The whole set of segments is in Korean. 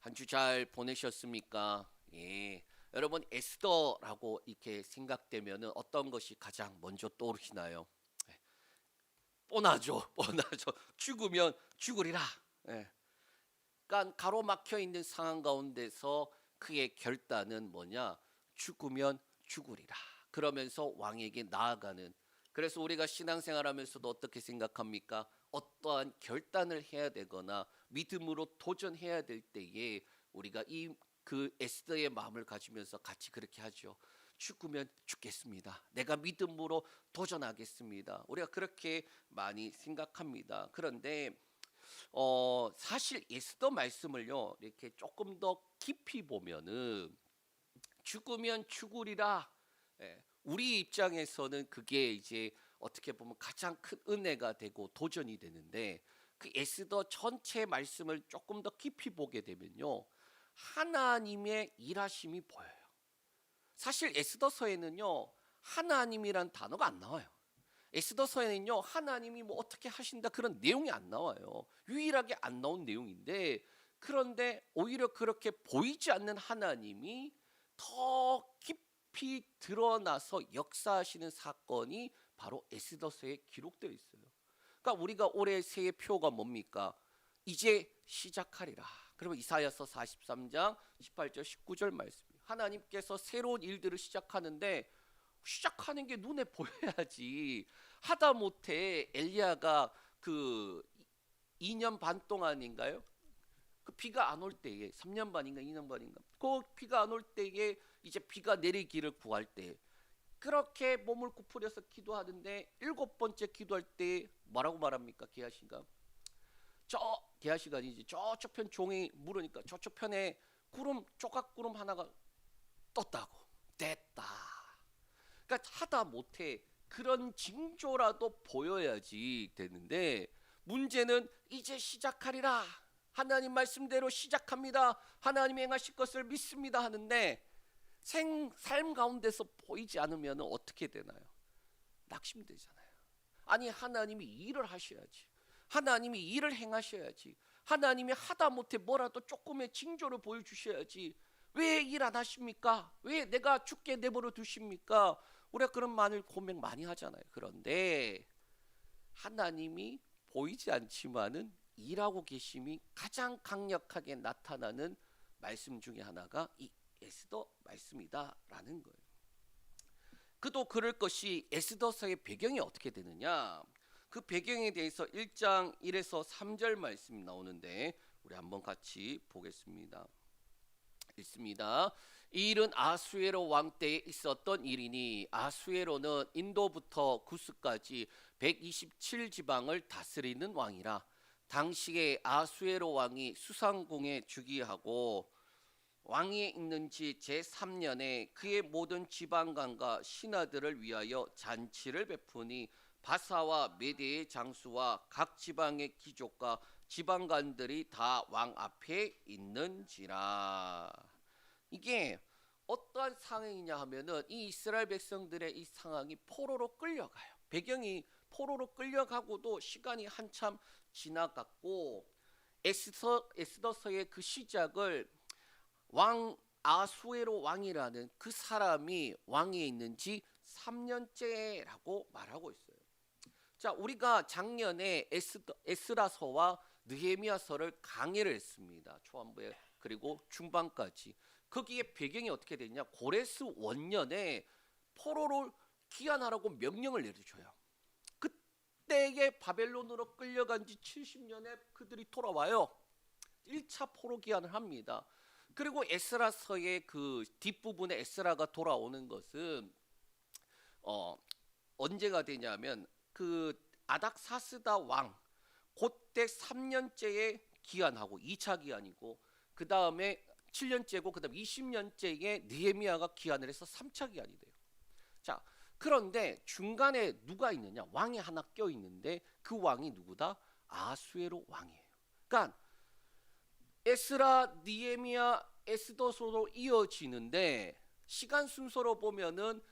한 주 잘 보내셨습니까? 예. 여러분 에스더라고 이렇게 생각되면은 어떤 것이 가장 먼저 떠오르시나요? 예. 뻔하죠. 뻔하죠. 죽으면 죽으리라. 예. 그러니까 가로막혀 있는 상황 가운데서 그의 결단은 뭐냐? 죽으면 죽으리라. 그러면서 왕에게 나아가는. 그래서 우리가 신앙생활하면서도 어떻게 생각합니까? 어떠한 결단을 해야 되거나 믿음으로 도전해야 될 때에 우리가 이 그 에스더의 마음을 가지면서 같이 그렇게 하죠. 죽으면 죽겠습니다. 내가 믿음으로 도전하겠습니다. 우리가 그렇게 많이 생각합니다. 그런데 사실 에스더 말씀을요 이렇게 조금 더 깊이 보면은 죽으면 죽으리라. 예, 우리 입장에서는 그게 이제 어떻게 보면 가장 큰 은혜가 되고 도전이 되는데 그 에스더 전체 말씀을 조금 더 깊이 보게 되면요 하나님의 일하심이 보여요. 사실 에스더서에는요 하나님이란 단어가 안 나와요. 에스더서에는요 하나님이 뭐 어떻게 하신다 그런 내용이 안 나와요. 유일하게 안 나온 내용인데 그런데 오히려 그렇게 보이지 않는 하나님이 더 깊이 드러나서 역사하시는 사건이 바로 에스더서에 기록되어 있어요. 그러니까 우리가 올해 새해 표가 뭡니까? 이제 시작하리라. 그러면 이사야서 43장 18절 19절 말씀. 하나님께서 새로운 일들을 시작하는데 시작하는 게 눈에 보여야지. 하다못해 엘리야가 그 2년 반 동안인가요? 그 비가 안 올 때에 3년 반인가 2년 반인가 그 비가 안 올 때에 이제 비가 내리기를 구할 때 그렇게 몸을 구부려서 기도하는데 일곱 번째 기도할 때 뭐라고 말합니까? 게하시가 게하시가 아니지 저쪽 편 종이 물으니까 저쪽 편에 구름 조각 구름 하나가 떴다고 됐다. 그러니까 하다 못해 그런 징조라도 보여야지 되는데 문제는 이제 시작하리라. 하나님 말씀대로 시작합니다. 하나님이 행하실 것을 믿습니다 하는데 삶 가운데서 보이지 않으면 어떻게 되나요? 낙심되잖아요. 아니 하나님이 일을 하셔야지. 하나님이 일을 행하셔야지. 하나님이 하다못해 뭐라도 조금의 징조를 보여주셔야지. 왜 일 안 하십니까? 왜 내가 죽게 내버려 두십니까? 우리가 그런 말을 고백 많이 하잖아요. 그런데 하나님이 보이지 않지만은 일하고 계심이 가장 강력하게 나타나는 말씀 중에 하나가 이 에스더 말씀이다라는 거예요. 그도 그럴 것이 에스더서의 배경이 어떻게 되느냐? 그 배경에 대해서 1장 1에서 3절 말씀이 나오는데 우리 한번 같이 보겠습니다. 있습니다. 이 일은 아수에로 왕 때에 있었던 일이니 아수에로는 인도부터 구스까지 127지방을 다스리는 왕이라. 당시에 아수에로 왕이 수상궁에 즉위하고 왕위에 있는지 제3년에 그의 모든 지방관과 신하들을 위하여 잔치를 베푸니 바사와 메대의 장수와 각 지방의 귀족과 지방관들이 다 왕 앞에 있는지라. 이게 어떠한 상황이냐 하면은 이 이스라엘 백성들의 이 상황이 포로로 끌려가요. 배경이 포로로 끌려가고도 시간이 한참 지나갔고 에스더서의 그 시작을 왕 아수에로 왕이라는 그 사람이 왕위에 있는지 3년째라고 말하고 있어요. 자, 우리가 작년에 에스라서와 느헤미야서를 강의를 했습니다. 초반부에 그리고 중반까지. 거기에 배경이 어떻게 되냐? 고레스 원년에 포로를 귀환하라고 명령을 내려줘요. 그때에 바벨론으로 끌려간 지 70년에 그들이 돌아와요. 1차 포로 귀환을 합니다. 그리고 에스라서의 그 뒷부분에 에스라가 돌아오는 것은 언제가 되냐면 그 아닥사스다 왕 그때 3년째에 기한하고 2차 기한이고 그 다음에 7년째고 그 다음 20년째에 느헤미야가 기한을 해서 3차 기한이 돼요. 자, 그런데 중간에 누가 있느냐? 왕이 하나 껴 있는데 그 왕이 누구다? 아수에로 왕이에요. 그러니까 에스라, 느헤미야, 에스더서로 이어지는데 시간 순서로 보면은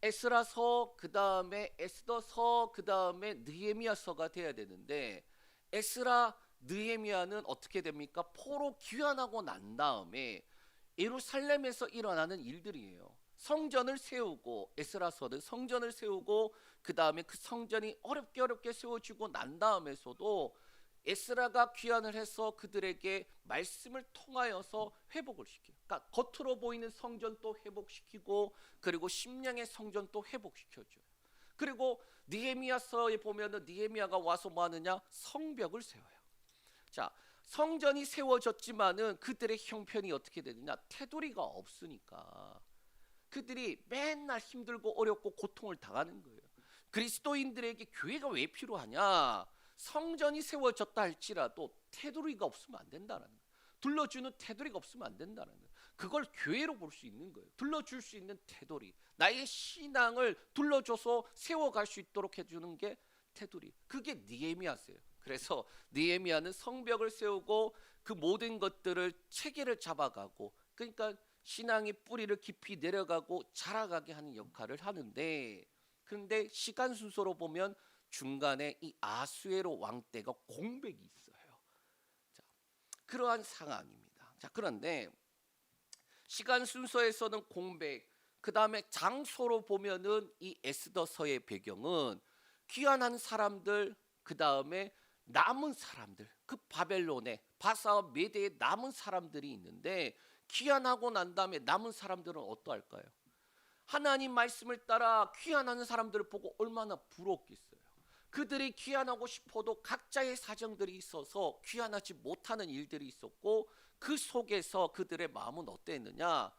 에스라서 그 다음에 에스더서 그 다음에 느헤미야서가 돼야 되는데 에스라 느헤미야는 어떻게 됩니까? 포로 귀환하고 난 다음에 예루살렘에서 일어나는 일들이에요. 성전을 세우고, 에스라서는 성전을 세우고, 그 다음에 그 성전이 어렵게 세워지고 난 다음에서도 에스라가 귀환을 해서 그들에게 말씀을 통하여서 회복을 시켜요. 그러니까 겉으로 보이는 성전도 회복시키고, 그리고 심령의 성전도 회복시켜줘요. 그리고 느헤미야서에 보면은 느헤미야가 와서 뭐 하느냐? 성벽을 세워요. 자, 성전이 세워졌지만은 그들의 형편이 어떻게 되느냐? 테두리가 없으니까 그들이 맨날 힘들고 어렵고 고통을 당하는 거예요. 그리스도인들에게 교회가 왜 필요하냐? 성전이 세워졌다 할지라도 테두리가 없으면 안 된다는 거예요. 둘러주는 테두리가 없으면 안 된다는 거예요. 그걸 교회로 볼 수 있는 거예요. 둘러줄 수 있는 테두리, 나의 신앙을 둘러줘서 세워갈 수 있도록 해주는 게 테두리. 그게 느헤미야세요. 그래서 느헤미야는 성벽을 세우고 그 모든 것들을 체계를 잡아가고, 그러니까 신앙의 뿌리를 깊이 내려가고 자라가게 하는 역할을 하는데, 그런데 시간 순서로 보면 중간에 이 아수에로 왕 때가 공백이 있어요. 자, 그러한 상황입니다. 자, 그런데 시간 순서에서는 공백, 그 다음에 장소로 보면은 이 에스더서의 배경은 귀환한 사람들, 그 다음에 남은 사람들, 그 바벨론에 바사와 메대에 남은 사람들이 있는데, 귀환하고 난 다음에 남은 사람들은 어떠할까요? 하나님 말씀을 따라 귀환하는 사람들을 보고 얼마나 부럽겠어요. 그들이 귀환하고 싶어도 각자의 사정들이 있어서 귀환하지 못하는 일들이 있었고, 그 속에서 그들의 마음은 어땠느냐?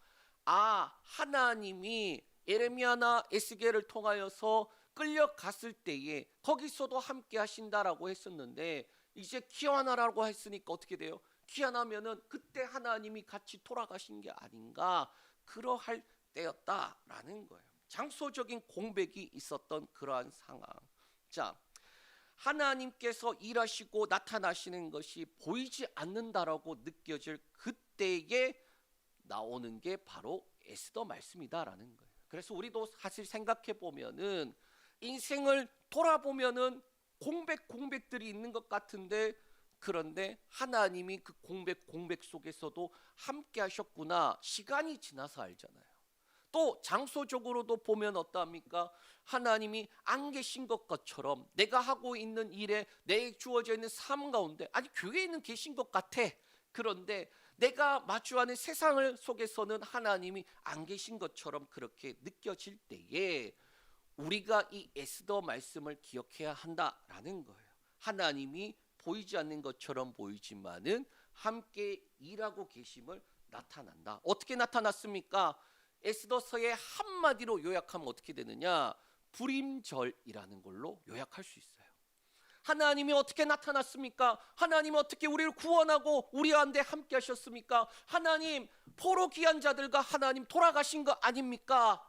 아, 하나님이 예레미야나 에스겔을 통하여서 끌려갔을 때에 거기서도 함께 하신다라고 했었는데, 이제 귀환하라고 했으니까 어떻게 돼요? 귀환하면은 그때 하나님이 같이 돌아가신 게 아닌가, 그러할 때였다라는 거예요. 장소적인 공백이 있었던 그러한 상황. 자, 하나님께서 일하시고 나타나시는 것이 보이지 않는다라고 느껴질 그때에 나오는 게 바로 에스더 말씀이다라는 거예요. 그래서 우리도 사실 생각해 보면은 인생을 돌아보면은 공백들이 있는 것 같은데, 그런데 하나님이 그 공백 속에서도 함께 하셨구나, 시간이 지나서 알잖아요. 또 장소적으로도 보면 어떠합니까? 하나님이 안 계신 것처럼 내가 하고 있는 일에, 내 주어져 있는 삶 가운데, 아니 교회에는 계신 것 같아. 그런데 내가 마주하는 세상을 속에서는 하나님이 안 계신 것처럼 그렇게 느껴질 때에 우리가 이 에스더 말씀을 기억해야 한다라는 거예요. 하나님이 보이지 않는 것처럼 보이지만은 함께 일하고 계심을 나타난다. 어떻게 나타났습니까? 에스더서의 한마디로 요약하면 어떻게 되느냐? 불임절이라는 걸로 요약할 수 있어요. 하나님이 어떻게 나타났습니까? 하나님이 어떻게 우리를 구원하고 우리 가운데 함께 하셨습니까? 하나님, 포로 귀한 자들과 하나님 돌아가신 거 아닙니까?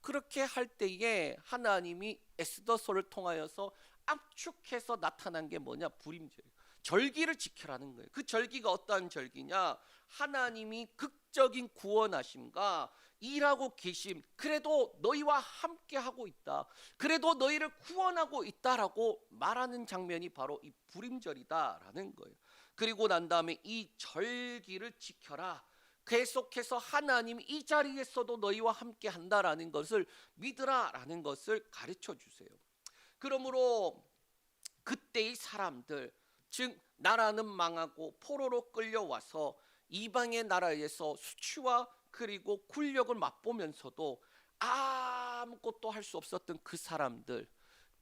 그렇게 할 때에 하나님이 에스더서를 통하여서 압축해서 나타난 게 뭐냐? 불임절. 절기를 지켜라는 거예요. 그 절기가 어떠한 절기냐? 하나님이 극적인 구원하심과 일하고 계심, 그래도 너희와 함께 하고 있다, 그래도 너희를 구원하고 있다라고 말하는 장면이 바로 이 불임절이다라는 거예요. 그리고 난 다음에 이 절기를 지켜라, 계속해서 하나님이 이 자리에서도 너희와 함께 한다라는 것을 믿으라라는 것을 가르쳐 주세요. 그러므로 그때의 사람들, 즉 나라는 망하고 포로로 끌려와서 이방의 나라에서 수치와 그리고 굴욕을 맛보면서도 아무것도 할 수 없었던 그 사람들,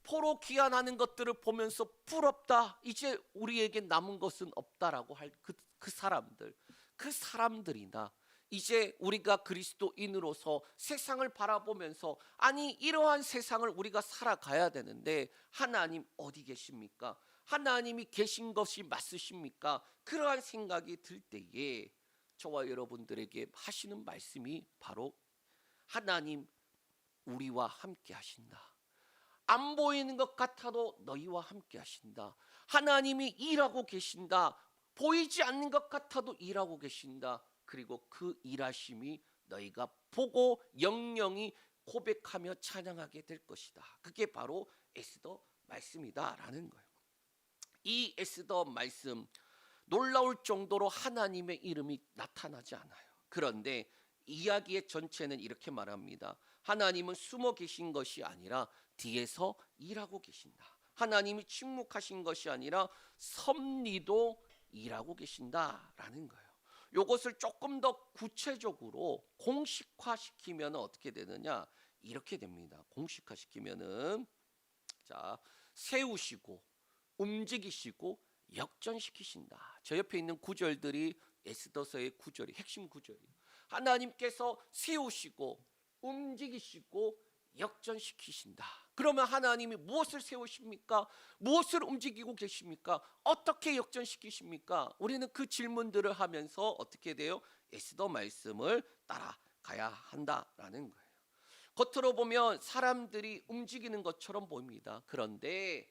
포로 귀환하는 것들을 보면서 부럽다, 이제 우리에게 남은 것은 없다라고 할 그 사람들, 그 사람들이나 이제 우리가 그리스도인으로서 세상을 바라보면서, 아니 이러한 세상을 우리가 살아가야 되는데 하나님 어디 계십니까? 하나님이 계신 것이 맞으십니까? 그러한 생각이 들 때에 저와 여러분들에게 하시는 말씀이 바로 하나님 우리와 함께 하신다. 안 보이는 것 같아도 너희와 함께 하신다. 하나님이 일하고 계신다. 보이지 않는 것 같아도 일하고 계신다. 그리고 그 일하심이 너희가 보고 영영이 고백하며 찬양하게 될 것이다. 그게 바로 에스더 말씀이다라는 거예요. 이 에스더 말씀 놀라울 정도로 하나님의 이름이 나타나지 않아요. 그런데 이야기의 전체는 이렇게 말합니다. 하나님은 숨어 계신 것이 아니라 뒤에서 일하고 계신다. 하나님이 침묵하신 것이 아니라 섭리도 일하고 계신다라는 거예요. 이것을 조금 더 구체적으로 공식화시키면 어떻게 되느냐? 이렇게 됩니다. 공식화시키면은 자, 세우시고 움직이시고 역전시키신다. 저 옆에 있는 구절들이 에스더서의 구절이 핵심 구절이에요. 하나님께서 세우시고 움직이시고 역전시키신다. 그러면 하나님이 무엇을 세우십니까? 무엇을 움직이고 계십니까? 어떻게 역전시키십니까? 우리는 그 질문들을 하면서 어떻게 돼요? 에스더 말씀을 따라가야 한다라는 거예요. 겉으로 보면 사람들이 움직이는 것처럼 보입니다. 그런데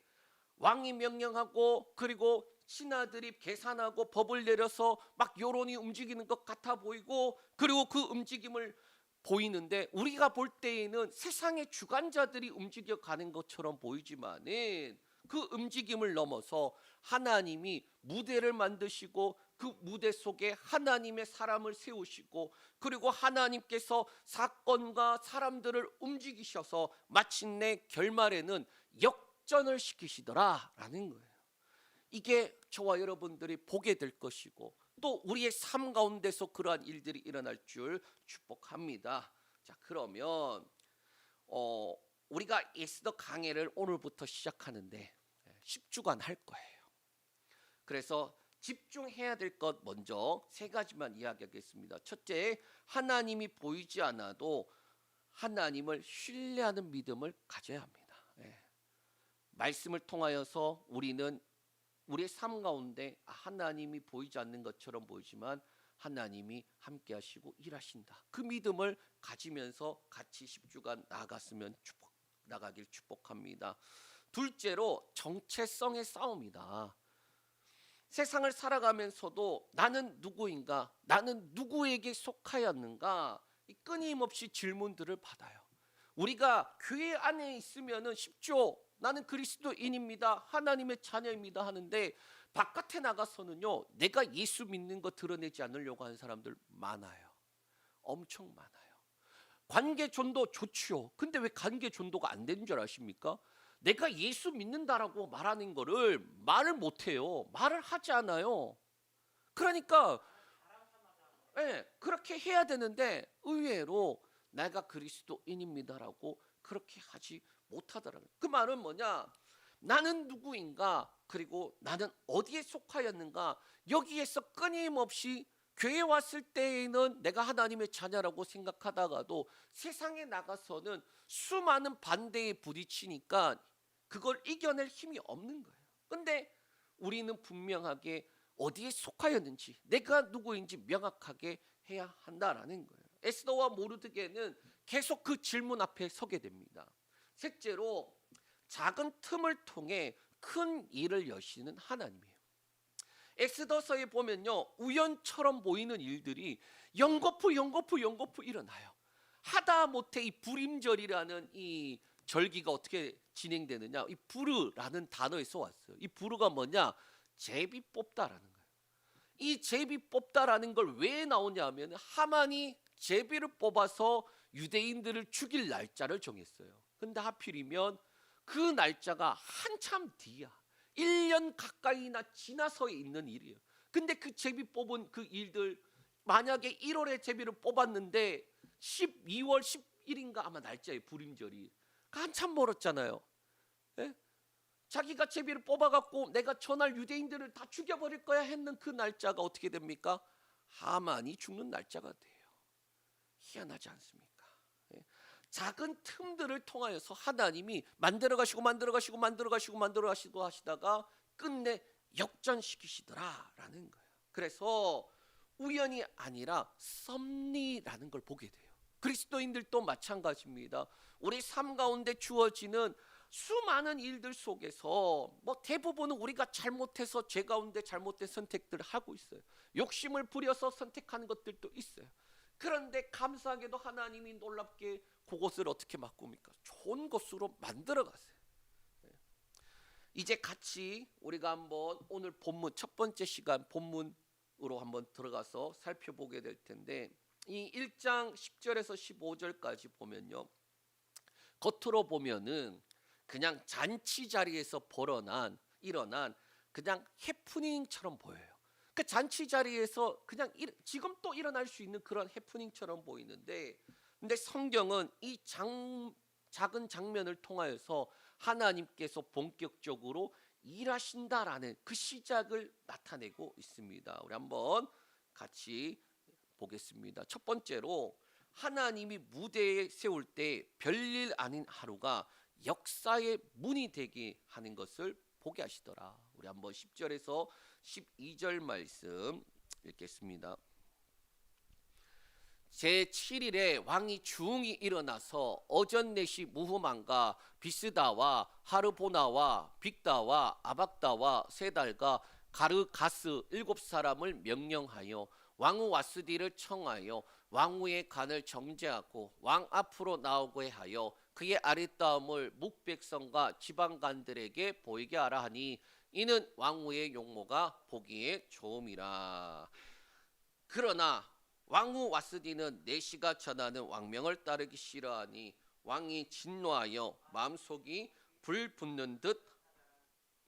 왕이 명령하고 그리고 신하들이 계산하고 법을 내려서 막 여론이 움직이는 것 같아 보이고 그리고 그 움직임을 보이는데 우리가 볼 때에는 세상의 주관자들이 움직여가는 것처럼 보이지만은 그 움직임을 넘어서 하나님이 무대를 만드시고 그 무대 속에 하나님의 사람을 세우시고 그리고 하나님께서 사건과 사람들을 움직이셔서 마침내 결말에는 역전을 시키시더라라는 거예요. 이게 저와 여러분들이 보게 될 것이고 또 우리의 삶 가운데서 그러한 일들이 일어날 줄 축복합니다. 자, 그러면 우리가 에스더 강해를 오늘부터 시작하는데 10주간 할 거예요. 그래서 집중해야 될 것 먼저 세 가지만 이야기하겠습니다. 첫째, 하나님이 보이지 않아도 하나님을 신뢰하는 믿음을 가져야 합니다. 말씀을 통하여서 우리는 우리의 삶 가운데 하나님이 보이지 않는 것처럼 보이지만 하나님이 함께 하시고 일하신다. 그 믿음을 가지면서 같이 10주간 나가길 축복합니다. 둘째로 정체성의 싸움이다. 세상을 살아가면서도 나는 누구인가? 나는 누구에게 속하였는가? 끊임없이 질문들을 받아요. 우리가 교회 안에 있으면은 쉽죠. 나는 그리스도인입니다. 하나님의 자녀입니다 하는데 바깥에 나가서는요. 내가 예수 믿는 거 드러내지 않으려고 하는 사람들 많아요. 엄청 많아요. 관계 전도 좋지요. 근데 왜 관계 전도가 안 되는 줄 아십니까? 내가 예수 믿는다라고 말하는 거를 말을 못해요. 말을 하지 않아요. 그러니까 그렇게 해야 되는데 의외로 내가 그리스도인입니다라고 그렇게 하지 못하더라고요. 그 말은 뭐냐? 나는 누구인가? 그리고 나는 어디에 속하였는가? 여기에서 끊임없이 교회 왔을 때에는 내가 하나님의 자녀라고 생각하다가도 세상에 나가서는 수많은 반대에 부딪히니까 그걸 이겨낼 힘이 없는 거예요. 근데 우리는 분명하게 어디에 속하였는지 내가 누구인지 명확하게 해야 한다라는 거예요. 에스더와 모르드게는 계속 그 질문 앞에 서게 됩니다. 셋째로 작은 틈을 통해 큰 일을 여시는 하나님이에요. 엑스더서에 보면요, 우연처럼 보이는 일들이 연거푸 일어나요. 하다못해 이 불임절이라는 이 절기가 어떻게 진행되느냐? 이 부르라는 단어에서 왔어요. 이 부르가 뭐냐? 제비 뽑다라는 거예요. 이 제비 뽑다라는 걸 왜 나오냐면 하만이 제비를 뽑아서 유대인들을 죽일 날짜를 정했어요. 근데 하필이면 그 날짜가 한참 뒤야. 1년 가까이나 지나서 있는 일이에요. 근데 그 제비 뽑은 그 일들 만약에 1월에 제비를 뽑았는데 12월 10일인가 아마 날짜에 불임절이 한참 멀었잖아요. 예? 자기가 제비를 뽑아갖고 내가 전날 유대인들을 다 죽여버릴 거야 했는 그 날짜가 어떻게 됩니까? 하만이 죽는 날짜가 돼요. 희한하지 않습니까? 예? 작은 틈들을 통하여서 하나님이 만들어가시고 하시다가 끝내 역전시키시더라라는 거예요. 그래서 우연이 아니라 섭리라는 걸 보게 돼요. 그리스도인들도 마찬가지입니다. 우리 삶 가운데 주어지는 수많은 일들 속에서 뭐 대부분은 우리가 잘못해서 죄 가운데 잘못된 선택들을 하고 있어요. 욕심을 부려서 선택하는 것들도 있어요. 그런데 감사하게도 하나님이 놀랍게 그것을 어떻게 바꿉니까? 좋은 것으로 만들어 가세요. 이제 같이 우리가 한번 오늘 본문 첫 번째 시간 본문으로 한번 들어가서 살펴보게 될 텐데, 이 1장 10절에서 15절까지 보면요, 겉으로 보면은 그냥 잔치 자리에서 일어난 그냥 해프닝처럼 보여요. 그 잔치 자리에서 그냥 지금 또 일어날 수 있는 그런 해프닝처럼 보이는데, 근데 성경은 이 작은 장면을 통하여서 하나님께서 본격적으로 일하신다라는 그 시작을 나타내고 있습니다. 우리 한번 같이 보겠습니다. 첫 번째로, 하나님이 무대에 세울 때 별일 아닌 하루가 역사의 문이 되게 하는 것을 보게 하시더라. 우리 한번 10절에서 12절 말씀 읽겠습니다. 제7일에 왕이 중이 일어나서 어전넷이 무후만과 비스다와 하르보나와 빅다와 아박다와 세달과 가르가스 7사람을 명령하여 왕후 와스디를 청하여 왕후의 간을 정죄하고 왕 앞으로 나오게 하여 그의 아리따움을 묵백성과 지방간들에게 보이게 하라 하니, 이는 왕후의 용모가 보기에 좋음이라. 그러나 왕후 와스디는 내시가 전하는 왕명을 따르기 싫어하니 왕이 진노하여 마음속이 불 붙는 듯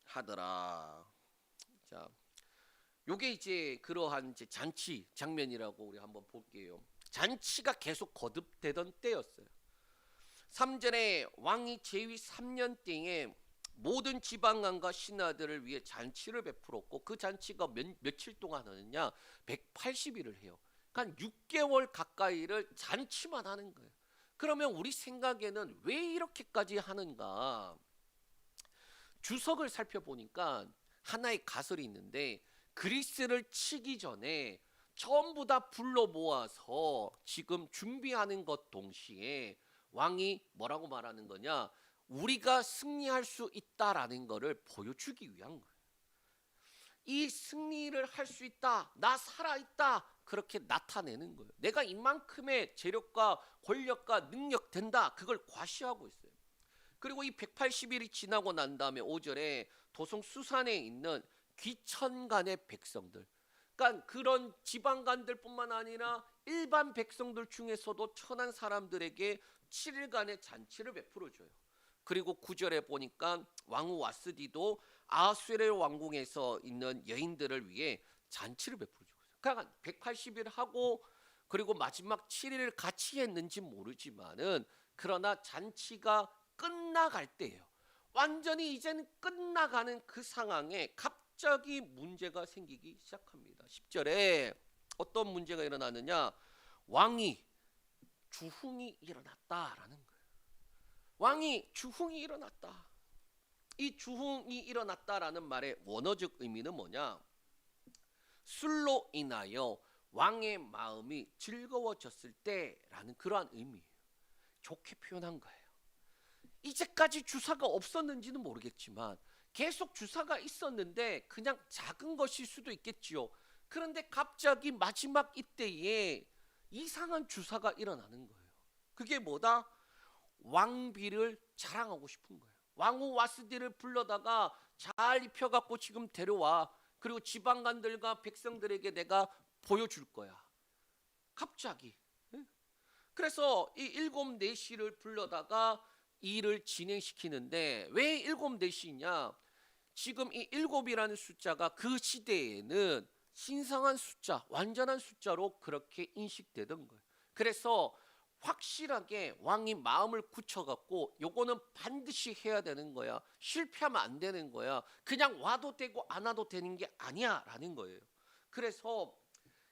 하더라. 자, 요게 이제 그러한 이제 잔치 장면이라고 우리 한번 볼게요. 잔치가 계속 거듭되던 때였어요. 3절에 왕이 제위 3년 땡에 모든 지방관과 신하들을 위해 잔치를 베풀었고, 그 잔치가 며칠 동안 하느냐, 180일을 해요. 그러니까 6개월 가까이를 잔치만 하는 거예요. 그러면 우리 생각에는 왜 이렇게까지 하는가? 주석을 살펴보니까 하나의 가설이 있는데, 그리스를 치기 전에 전부 다 불러 모아서 지금 준비하는 것 동시에 왕이 뭐라고 말하는 거냐, 우리가 승리할 수 있다라는 것을 보여주기 위한 거예요. 이 승리를 할 수 있다, 나 살아있다, 그렇게 나타내는 거예요. 내가 이만큼의 재력과 권력과 능력 된다, 그걸 과시하고 있어요. 그리고 이 180일이 지나고 난 다음에 5절에 도성 수산에 있는 귀천간의 백성들, 그러니까 그런 지방간들뿐만 아니라 일반 백성들 중에서도 천한 사람들에게 7일간의 잔치를 베풀어줘요. 그리고 9절에 보니까 왕후 와스디도 아수르 왕궁에서 있는 여인들을 위해 잔치를 베풀어주고 있어요. 그러니까 180일 하고 그리고 마지막 7일을 같이 했는지 모르지만은, 그러나 잔치가 끝나갈 때예요. 완전히 이제는 끝나가는 그 상황에 갑자기 문제가 생기기 시작합니다. 10절에 어떤 문제가 일어나느냐, 왕이 주흥이 일어났다라는 거예요. 왕이 주흥이 일어났다. 이 주흥이 일어났다라는 말의 원어적 의미는 뭐냐, 술로 인하여 왕의 마음이 즐거워졌을 때라는 그러한 의미예요. 좋게 표현한 거예요. 이제까지 주사가 없었는지는 모르겠지만 계속 주사가 있었는데 그냥 작은 것일 수도 있겠지요. 그런데 갑자기 마지막 이때에 이상한 주사가 일어나는 거예요. 그게 뭐다? 왕비를 자랑하고 싶은 거예요. 왕후 와스디를 불러다가 잘 입혀갖고 지금 데려와. 그리고 지방관들과 백성들에게 내가 보여줄 거야. 갑자기. 그래서 이 7내시를 불러다가 일을 진행시키는데, 왜 7내시냐? 지금 이 7이라는 숫자가 그 시대에는 신성한 숫자, 완전한 숫자로 그렇게 인식되던 거예요. 그래서 확실하게 왕이 마음을 굳혀갖고 요거는 반드시 해야 되는 거야, 실패하면 안 되는 거야, 그냥 와도 되고 안 와도 되는 게 아니야 라는 거예요. 그래서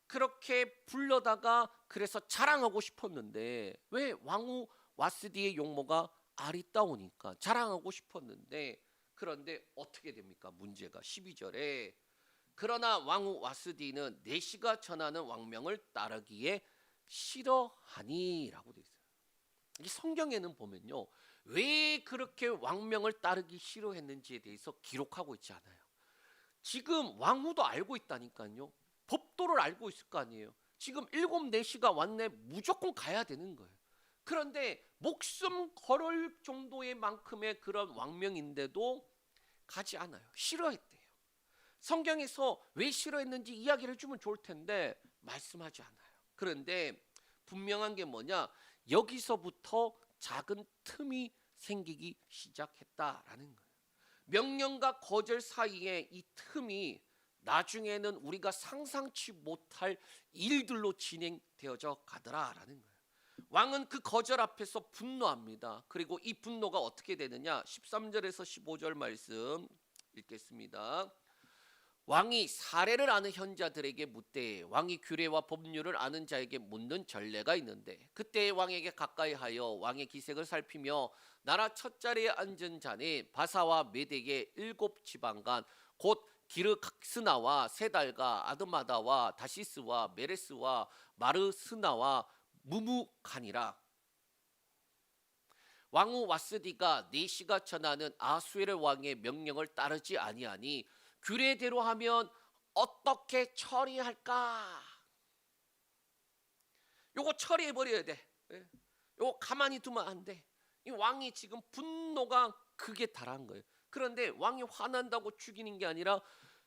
그렇게 불러다가 그래서 자랑하고 싶었는데, 왜? 왕후 와스디의 용모가 아리따우니까 자랑하고 싶었는데, 그런데 어떻게 됩니까? 문제가 12절에 그러나 왕후 와스디는 내시가 전하는 왕명을 따르기에 싫어하니라고 되어 있어요. 이 성경에는 보면요, 왜 그렇게 왕명을 따르기 싫어했는지에 대해서 기록하고 있지 않아요. 지금 왕후도 알고 있다니까요. 법도를 알고 있을 거 아니에요. 지금 7내시가 왔네, 무조건 가야 되는 거예요. 그런데 목숨 걸을 정도의 만큼의 그런 왕명인데도 가지 않아요. 싫어했대요. 성경에서 왜 싫어했는지 이야기를 해주면 좋을 텐데 말씀하지 않아요. 그런데 분명한 게 뭐냐? 여기서부터 작은 틈이 생기기 시작했다라는 거예요. 명령과 거절 사이에 이 틈이 나중에는 우리가 상상치 못할 일들로 진행되어져 가더라라는 거예요. 왕은 그 거절 앞에서 분노합니다. 그리고 이 분노가 어떻게 되느냐? 13절에서 15절 말씀 읽겠습니다. 왕이 사례를 아는 현자들에게 묻되 왕이 규례와 법률을 아는 자에게 묻는 전례가 있는데 그때 왕에게 가까이 하여 왕의 기색을 살피며 나라 첫 자리에 앉은 자는 바사와 메덱의 7지방간 곧 기르각스나와 세달과 아드마다와 다시스와 메레스와 마르스나와 무무간이라. 왕후 와스디가 네시가 전하는 아수에르 왕의 명령을 따르지 아니하니 규례대로 하면 어떻게 처리할까? 요거 처리해 버려야 돼. 요거 가만히 두면 안 돼. 이 왕이 지금 분노가 극에 달한 거예요. 그런데 왕이 화난다고 죽이는 게 아니라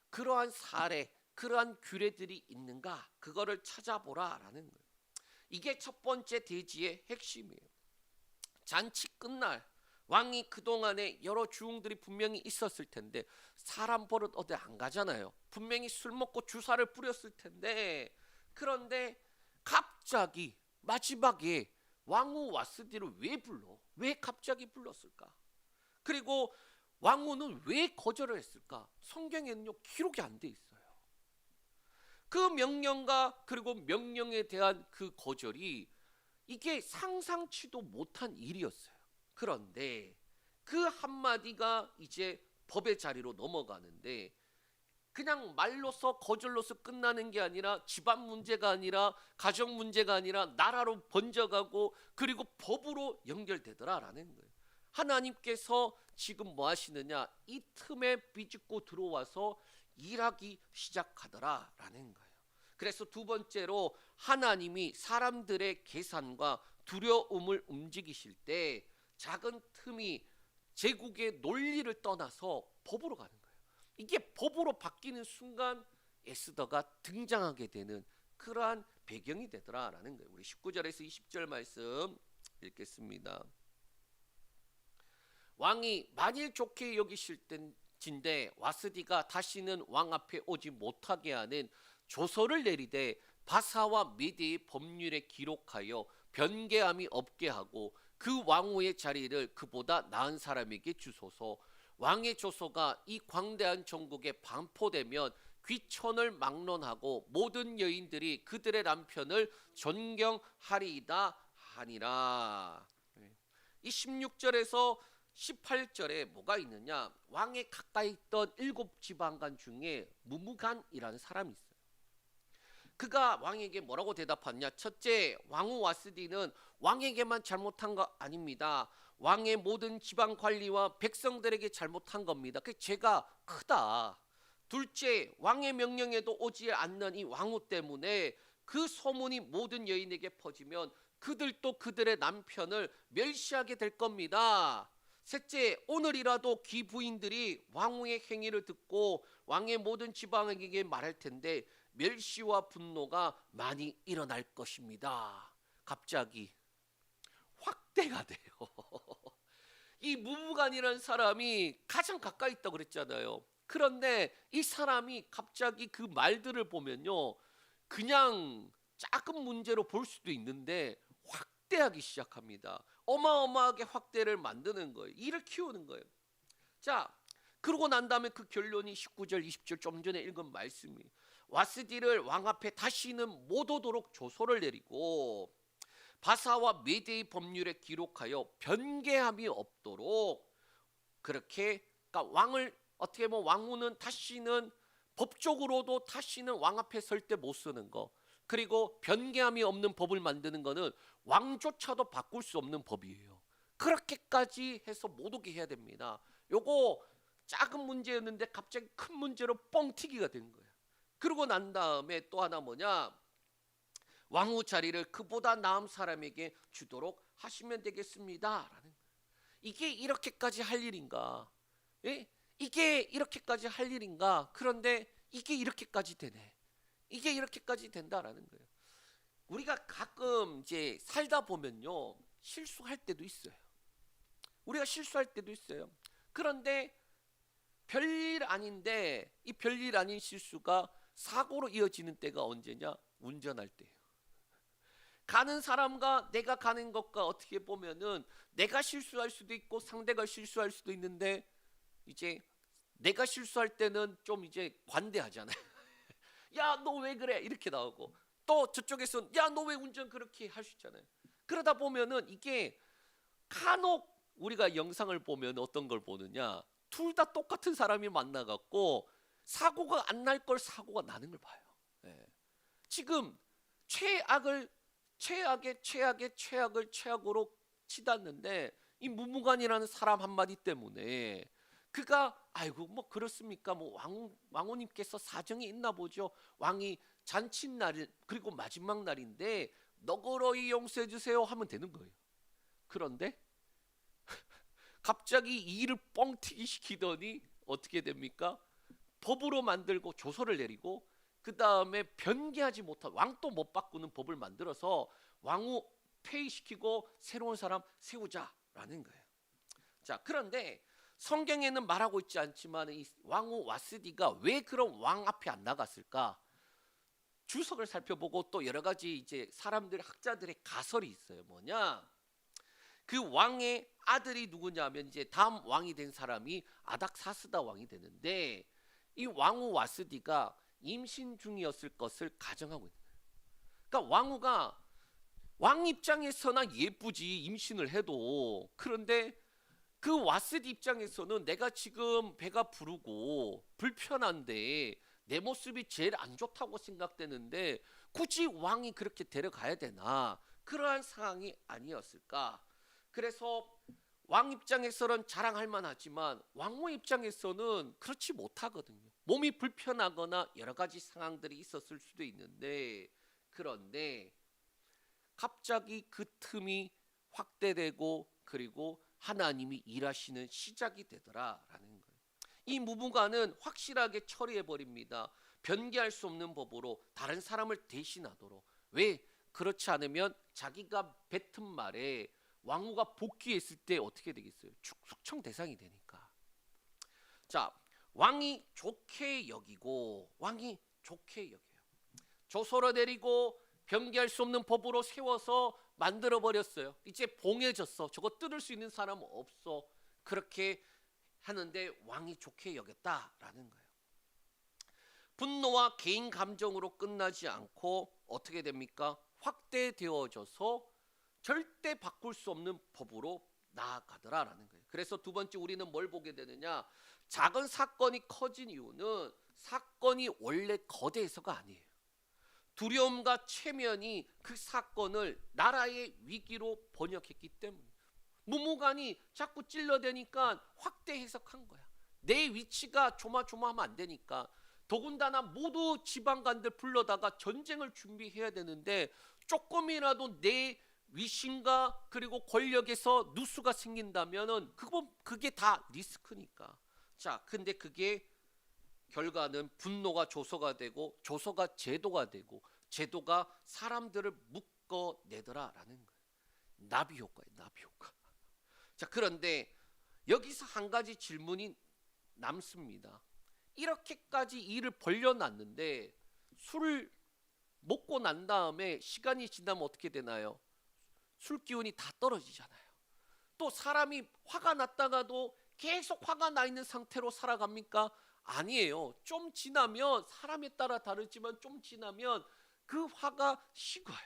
그러한 사례, 그러한 규례들이 있는가? 그거를 찾아보라라는 거예요. 이게 첫 번째 대지의 핵심이에요. 잔치 끝날 왕이 그동안에 여러 주웅들이 분명히 있었을 텐데 사람 버릇 어디 안 가잖아요. 분명히 술 먹고 주사를 뿌렸을 텐데 그런데 갑자기 마지막에 왕후 와스디를 왜 불러? 왜 갑자기 불렀을까? 그리고 왕후는 왜 거절을 했을까? 성경에는요 기록이 안 돼 있어요. 그 명령과 그리고 명령에 대한 그 거절이 이게 상상치도 못한 일이었어요. 그런데 그 한마디가 이제 법의 자리로 넘어가는데 그냥 말로서 거절로서 끝나는 게 아니라 집안 문제가 아니라 가정 문제가 아니라 나라로 번져가고 그리고 법으로 연결되더라라는 거예요. 하나님께서 지금 뭐 하시느냐? 이 틈에 비집고 들어와서 일하기 시작하더라라는 거예요. 그래서 두 번째로 하나님이 사람들의 계산과 두려움을 움직이실 때 작은 틈이 제국의 논리를 떠나서 법으로 가는 거예요. 이게 법으로 바뀌는 순간 에스더가 등장하게 되는 그러한 배경이 되더라라는 거예요. 우리 19절에서 20절 말씀 읽겠습니다. 왕이 만일 좋게 여기실 때인데 와스디가 다시는 왕 앞에 오지 못하게 하는 조서를 내리되 바사와 메대의 법률에 기록하여 변개함이 없게 하고 그 왕후의 자리를 그보다 나은 사람에게 주소서. 왕의 조서가 이 광대한 전국에 반포되면 귀천을 막론하고 모든 여인들이 그들의 남편을 존경하리이다 하니라. 이 16절에서 18절에 뭐가 있느냐? 왕에 가까이 있던 7지방간 중에 무무간이라는 사람이 있어요. 그가 왕에게 뭐라고 대답하냐? 첫째, 왕후 와스디는 왕에게만 잘못한 거 아닙니다. 왕의 모든 지방 관리와 백성들에게 잘못한 겁니다. 그 죄가 크다. 둘째, 왕의 명령에도 오지 않는 이 왕후 때문에 그 소문이 모든 여인에게 퍼지면 그들도 그들의 남편을 멸시하게 될 겁니다. 셋째, 오늘이라도 귀부인들이 왕후의 행위를 듣고 왕의 모든 지방에게 말할 텐데 멸시와 분노가 많이 일어날 것입니다. 갑자기 확대가 돼요. 이 무무간이라는 사람이 가장 가까이 있다고 그랬잖아요. 그런데 이 사람이 갑자기 그 말들을 보면요, 그냥 작은 문제로 볼 수도 있는데 확대하기 시작합니다. 어마어마하게 확대를 만드는 거예요. 일을 키우는 거예요. 자, 그러고 난 다음에 그 결론이 19절 20절 좀 전에 읽은 말씀이에요. 와스디를 왕 앞에 다시는 못 오도록 조서를 내리고 바사와 메대의 법률에 기록하여 변개함이 없도록 그렇게, 그러니까 왕을 어떻게 보면 왕후는 다시는 법적으로도 다시는 왕 앞에 설 때 못 쓰는 거, 그리고 변개함이 없는 법을 만드는 거는 왕조차도 바꿀 수 없는 법이에요. 그렇게까지 해서 못 오게 해야 됩니다. 요거 작은 문제였는데 갑자기 큰 문제로 뻥 튀기가 된 거예요. 그러고 난 다음에 또 하나 뭐냐? 왕후 자리를 그보다 나은 사람에게 주도록 하시면 되겠습니다. 라는 거예요. 이게 이렇게까지 할 일인가? 예? 이게 이렇게까지 할 일인가? 그런데 이게 이렇게까지 되네. 이게 이렇게까지 된다라는 거예요. 우리가 가끔 이제 살다 보면요, 실수할 때도 있어요. 우리가 실수할 때도 있어요. 그런데 별일 아닌데 이 별일 아닌 실수가 사고로 이어지는 때가 언제냐? 운전할 때예요. 가는 사람과 내가 가는 것과 어떻게 보면은 내가 실수할 수도 있고 상대가 실수할 수도 있는데, 이제 내가 실수할 때는 좀 이제 관대하잖아요. 야, 너 왜 그래? 이렇게 나오고, 또 저쪽에서는 야, 너 왜 운전 그렇게 할 수 있잖아요. 그러다 보면은 이게 간혹 우리가 영상을 보면 어떤 걸 보느냐? 둘 다 똑같은 사람이 만나갖고 사고가 안 날 걸 사고가 나는 걸 봐요. 예. 지금 최악을 최악의 최악으로 치닫는데, 이 무무관이라는 사람 한마디 때문에 그가 아이고 뭐 그렇습니까? 뭐 왕후님께서 사정이 있나 보죠. 왕이 잔칫날 그리고 마지막 날인데 너그러이 용서해 주세요 하면 되는 거예요. 그런데 갑자기 이 일을 뻥튀기 시키더니 어떻게 됩니까? 법으로 만들고 조서를 내리고, 그 다음에 변개하지 못한, 왕도 못 바꾸는 법을 만들어서 왕후 폐위시키고 새로운 사람 세우자라는 거예요. 자, 그런데 성경에는 말하고 있지 않지만 이 왕후 와스디가 왜 그런 왕 앞에 안 나갔을까? 주석을 살펴보고 또 여러 가지 이제 사람들 학자들의 가설이 있어요. 뭐냐? 그 왕의 아들이 누구냐면 이제 다음 왕이 된 사람이 아닥사스다 왕이 되는데, 이 왕후 와스디가 임신 중이었을 것을 가정하고 있는 거예요. 그러니까 왕후가 왕 입장에서나 예쁘지 임신을 해도. 그런데 그 와스디 입장에서는 내가 지금 배가 부르고 불편한데 내 모습이 제일 안 좋다고 생각되는데 굳이 왕이 그렇게 데려가야 되나? 그러한 상황이 아니었을까? 그래서 왕 입장에서는 자랑할 만하지만 왕후 입장에서는 그렇지 못하거든요. 몸이 불편하거나 여러 가지 상황들이 있었을 수도 있는데, 그런데 갑자기 그 틈이 확대되고 그리고 하나님이 일하시는 시작이 되더라라는 거예요. 이 무무관은 확실하게 처리해 버립니다. 변개할 수 없는 법으로 다른 사람을 대신하도록. 왜? 그렇지 않으면 자기가 뱉은 말에 왕후가 복귀했을 때 어떻게 되겠어요? 숙청 대상이 되니까. 자, 왕이 좋게 여겨요. 조서를 내리고 변개할 수 없는 법으로 세워서 만들어 버렸어요. 이제 봉해졌어. 저거 뜯을 수 있는 사람은 없어. 그렇게 하는데 왕이 좋게 여겼다라는 거예요. 분노와 개인 감정으로 끝나지 않고 어떻게 됩니까? 확대되어져서 절대 바꿀 수 없는 법으로 나아가더라라는 거예요. 그래서 두 번째 우리는 뭘 보게 되느냐? 작은 사건이 커진 이유는 사건이 원래 거대해서가 아니에요. 두려움과 체면이 그 사건을 나라의 위기로 번역했기 때문에. 무무관이 자꾸 찔러대니까 확대 해석한 거야. 내 위치가 조마조마하면 안 되니까. 더군다나 모두 지방관들 불러다가 전쟁을 준비해야 되는데 조금이라도 내 위신과 그리고 권력에서 누수가 생긴다면은 그게 다 리스크니까. 자, 근데 그게 결과는 분노가 조소가 되고 조소가 제도가 되고 제도가 사람들을 묶어내더라라는 거예요. 나비 효과예요, 나비 효과. 자, 그런데 여기서 한 가지 질문이 남습니다. 이렇게까지 일을 벌려놨는데 술을 먹고 난 다음에 시간이 지나면 어떻게 되나요? 술 기운이 다 떨어지잖아요. 또 사람이 화가 났다가도 계속 화가 나 있는 상태로 살아갑니까? 아니에요. 좀 지나면, 사람에 따라 다르지만 좀 지나면 그 화가 식어요.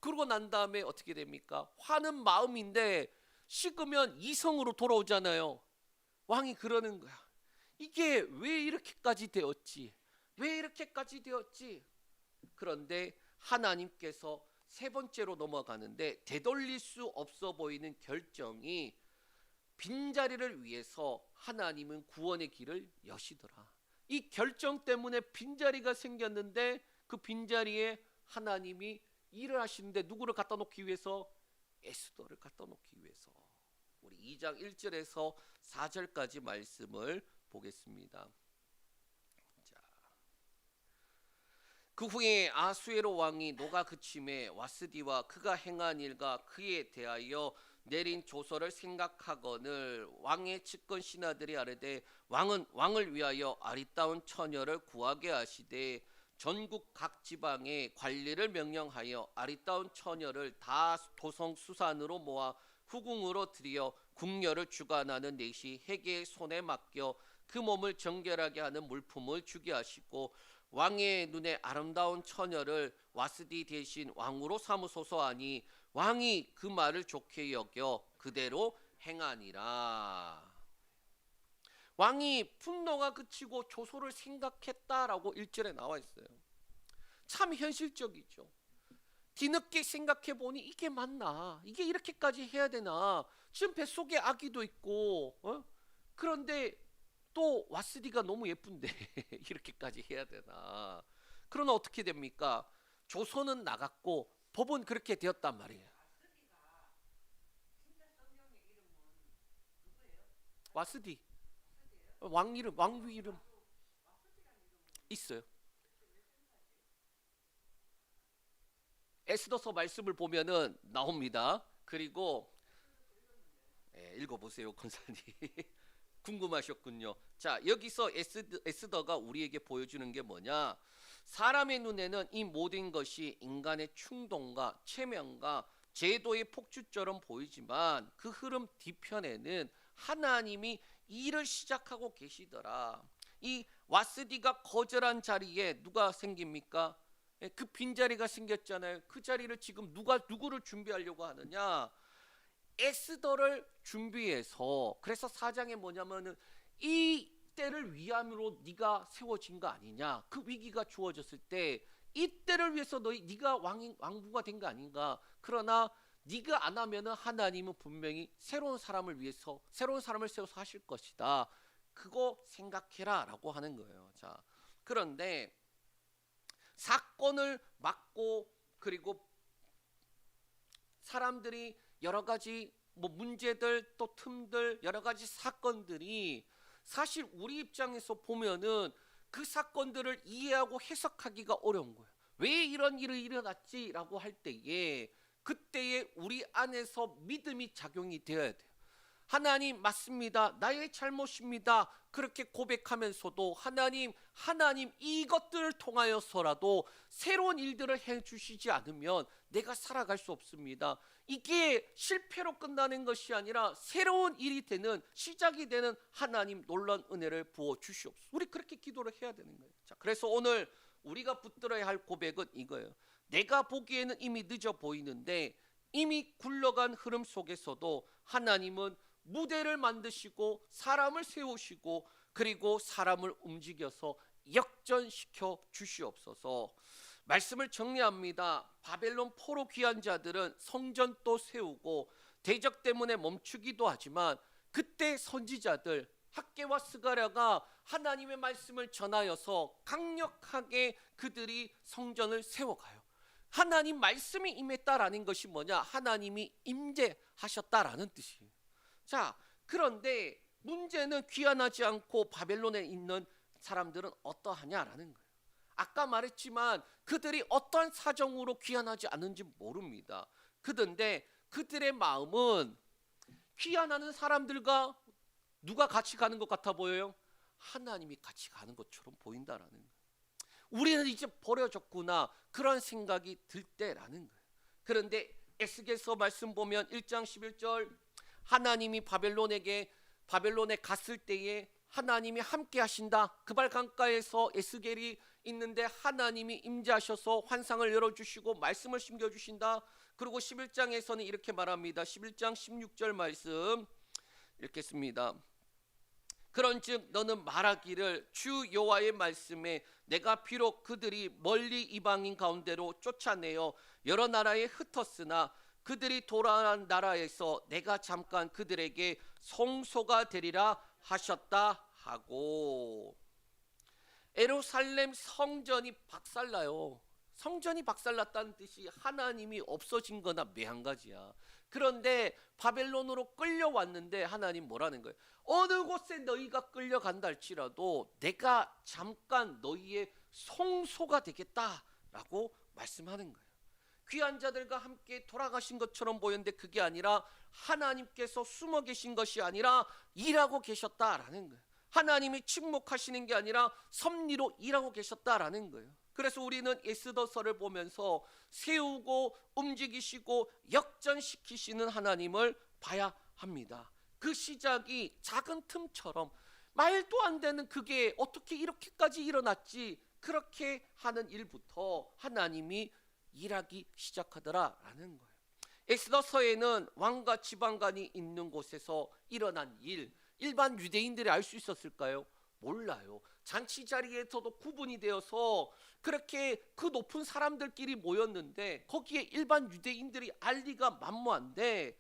그러고 난 다음에 어떻게 됩니까? 화는 마음인데 식으면 이성으로 돌아오잖아요. 왕이 그러는 거야. 이게 왜 이렇게까지 되었지? 왜 이렇게까지 되었지? 그런데 하나님께서 세 번째로 넘어가는데 되돌릴 수 없어 보이는 결정이, 빈자리를 위해서 하나님은 구원의 길을 여시더라. 이 결정 때문에 빈자리가 생겼는데 그 빈자리에 하나님이 일을 하시는데 누구를 갖다 놓기 위해서? 에스더를 갖다 놓기 위해서. 우리 2장 1절에서 4절까지 말씀을 보겠습니다. 자, 그 후에 아수에로 왕이 노가 그침에 와스디와 그가 행한 일과 그에 대하여 내린 조서를 생각하거늘 왕의 측근 신하들이 아뢰되 왕은 왕을 위하여 아리따운 처녀를 구하게 하시되 전국 각 지방에 관리를 명령하여 아리따운 처녀를 다 도성 수산으로 모아 후궁으로 들여 궁녀를 주관하는 넷이 해계의 손에 맡겨 그 몸을 정결하게 하는 물품을 주게 하시고 왕의 눈에 아름다운 처녀를 와스디 대신 왕으로 삼으소서 하니 왕이 그 말을 좋게 여겨 그대로 행하니라. 왕이 분노가 그치고 조소를 생각했다라고 1절에 나와 있어요. 참 현실적이죠. 뒤늦게 생각해 보니 이게 맞나? 이게 이렇게까지 해야 되나? 지금 뱃속에 아기도 있고, 그런데 또 와스디가 너무 예쁜데 이렇게까지 해야 되나? 그러나 어떻게 됩니까? 조선은 나갔고 법은 그렇게 되었단 말이에요. 와스디 왕 이름, 왕후 이름 있어요. 에스더서 말씀을 보면은 나옵니다. 그리고 읽어보세요, 권사님. 궁금하셨군요. 자, 여기서 에스더가 우리에게 보여주는 게 뭐냐? 사람의 눈에는 이 모든 것이 인간의 충동과 체면과 제도의 폭주처럼 보이지만 그 흐름 뒤편에는 하나님이 일을 시작하고 계시더라. 이 와스디가 거절한 자리에 누가 생깁니까? 그 빈자리가 생겼잖아요. 그 자리를 지금 누구를 준비하려고 하느냐? 에스더를 준비해서, 그래서 사장에 뭐냐면은 이 때를 위함으로 네가 세워진 거 아니냐? 그 위기가 주어졌을 때 이 때를 위해서 네가 왕부가 된 거 아닌가? 그러나 네가 안 하면은 하나님은 분명히 새로운 사람을 위해서 새로운 사람을 세워서 하실 것이다. 그거 생각해라라고 하는 거예요. 자, 그런데 사건을 막고 그리고 사람들이 여러 가지 문제들 또 틈들 여러 가지 사건들이 사실 우리 입장에서 보면은 그 사건들을 이해하고 해석하기가 어려운 거예요. 왜 이런 일이 일어났지라고 할 때에 그때에 우리 안에서 믿음이 작용이 되어야 돼요. 하나님 맞습니다. 나의 잘못입니다. 그렇게 고백하면서도 하나님 이것들을 통하여서라도 새로운 일들을 해주시지 않으면 내가 살아갈 수 없습니다. 이게 실패로 끝나는 것이 아니라 새로운 일이 되는 시작이 되는 하나님 놀라운 은혜를 부어 주시옵소서. 우리 그렇게 기도를 해야 되는 거예요. 자, 그래서 오늘 우리가 붙들어야 할 고백은 이거예요. 내가 보기에는 이미 늦어 보이는데 이미 굴러간 흐름 속에서도 하나님은 무대를 만드시고 사람을 세우시고 그리고 사람을 움직여서 역전시켜 주시옵소서. 말씀을 정리합니다. 바벨론 포로 귀한 자들은 성전 또 세우고 대적 때문에 멈추기도 하지만 그때 선지자들 학개와 스가랴가 하나님의 말씀을 전하여서 강력하게 그들이 성전을 세워가요. 하나님 말씀이 임했다라는 것이 뭐냐? 하나님이 임재하셨다라는 뜻이에요. 자, 그런데 문제는 귀환하지 않고 바벨론에 있는 사람들은 어떠하냐라는 거예요. 아까 말했지만 그들이 어떤 사정으로 귀환하지 않는지 모릅니다. 그런데 그들의 마음은 귀환하는 사람들과 누가 같이 가는 것 같아 보여요? 하나님이 같이 가는 것처럼 보인다라는 거예요. 우리는 이제 버려졌구나 그런 생각이 들 때라는 거예요. 그런데 에스겔서 말씀 보면 1장 11절 하나님이 바벨론에 갔을 때에 하나님이 함께 하신다. 그발 강가에서 에스겔이 있는데 하나님이 임재하셔서 환상을 열어주시고 말씀을 심겨주신다. 그리고 11장에서는 이렇게 말합니다. 11장 16절 말씀 읽겠습니다. 그런즉 너는 말하기를 주 여호와의 말씀에 내가 비록 그들이 멀리 이방인 가운데로 쫓아내어 여러 나라에 흩었으나 그들이 돌아간 나라에서 내가 잠깐 그들에게 성소가 되리라 하셨다 하고. 예루살렘 성전이 박살나요. 성전이 박살났다는 뜻이 하나님이 없어진 거나 매한가지야. 그런데 바벨론으로 끌려왔는데 하나님 뭐라는 거예요? 어느 곳에 너희가 끌려간다 할지라도 내가 잠깐 너희의 송소가 되겠다라고 말씀하는 거예요. 귀한 자들과 함께 돌아가신 것처럼 보였는데 그게 아니라 하나님께서 숨어 계신 것이 아니라 일하고 계셨다라는 거예요. 하나님이 침묵하시는 게 아니라 섭리로 일하고 계셨다라는 거예요. 그래서 우리는 에스더서를 보면서 세우고 움직이시고 역전시키시는 하나님을 봐야 합니다. 그 시작이 작은 틈처럼 말도 안 되는 그게 어떻게 이렇게까지 일어났지, 그렇게 하는 일부터 하나님이 일하기 시작하더라라는 거예요. 엑스더서에는 왕과 지방간이 있는 곳에서 일어난 일, 일반 유대인들이 알 수 있었을까요? 몰라요. 잔치 자리에서도 구분이 되어서 그렇게 그 높은 사람들끼리 모였는데 거기에 일반 유대인들이 알 리가 만무한데,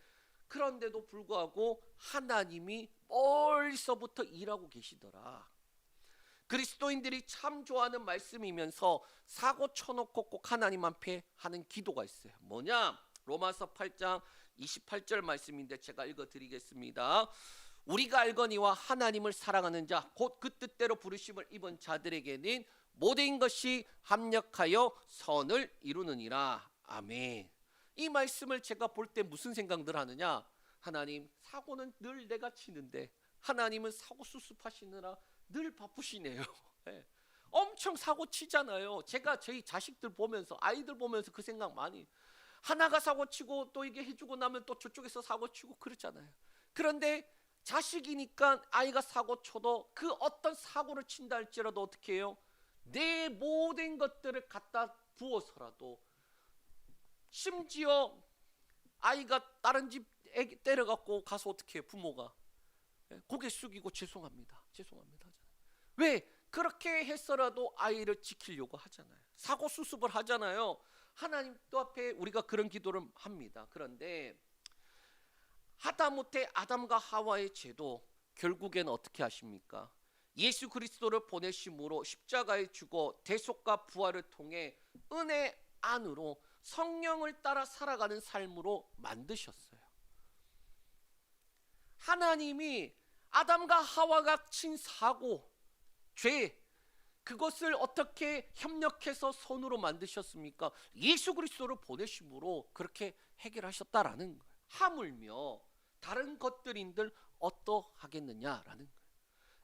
그런데도 불구하고 하나님이 멀리서부터 일하고 계시더라. 그리스도인들이 참 좋아하는 말씀이면서 사고 쳐놓고 꼭 하나님 앞에 하는 기도가 있어요. 뭐냐? 로마서 8장 28절 말씀인데 제가 읽어드리겠습니다. 우리가 알거니와 하나님을 사랑하는 자 곧 그 뜻대로 부르심을 입은 자들에게는 모든 것이 합력하여 선을 이루느니라. 아멘. 이 말씀을 제가 볼 때 무슨 생각들 하느냐? 하나님, 사고는 늘 내가 치는데 하나님은 사고 수습하시느라 늘 바쁘시네요. 네. 엄청 사고 치잖아요. 제가 저희 자식들 보면서, 아이들 보면서 그 생각 많이, 하나가 사고 치고 또 이게 해주고 나면 또 저쪽에서 사고 치고 그렇잖아요. 그런데 자식이니까 아이가 사고 쳐도 그 어떤 사고를 친다 할지라도 어떻게 해요? 내 모든 것들을 갖다 부어서라도, 심지어 아이가 다른 집 애기 때려갖고 가서 어떻게 해요? 부모가 고개 숙이고 죄송합니다 죄송합니다 하잖아요. 왜? 그렇게 했어라도 아이를 지키려고 하잖아요. 사고 수습을 하잖아요. 하나님 또 앞에 우리가 그런 기도를 합니다. 그런데 하다못해 아담과 하와의 죄도 결국엔 어떻게 하십니까? 예수 그리스도를 보내심으로 십자가에 죽어 대속과 부활을 통해 은혜 안으로 성령을 따라 살아가는 삶으로 만드셨어요. 하나님이 아담과 하와가 친 사고, 죄, 그것을 어떻게 협력해서 선으로 만드셨습니까? 예수 그리스도를 보내심으로 그렇게 해결하셨다라는 거예요. 하물며 다른 것들인들 어떠하겠느냐라는 거예요.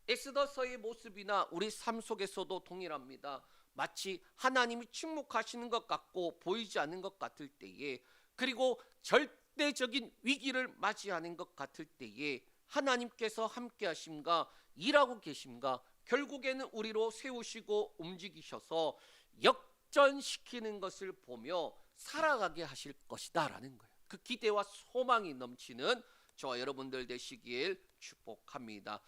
엑스더서의 모습이나 우리 삶 속에서도 동일합니다. 마치 하나님이 침묵하시는 것 같고 보이지 않는 것 같을 때에, 그리고 절대적인 위기를 맞이하는 것 같을 때에 하나님께서 함께 하심과 일하고 계심과 결국에는 우리로 세우시고 움직이셔서 역전시키는 것을 보며 살아가게 하실 것이다 라는 거예요. 그 기대와 소망이 넘치는 저와 여러분들 되시길 축복합니다.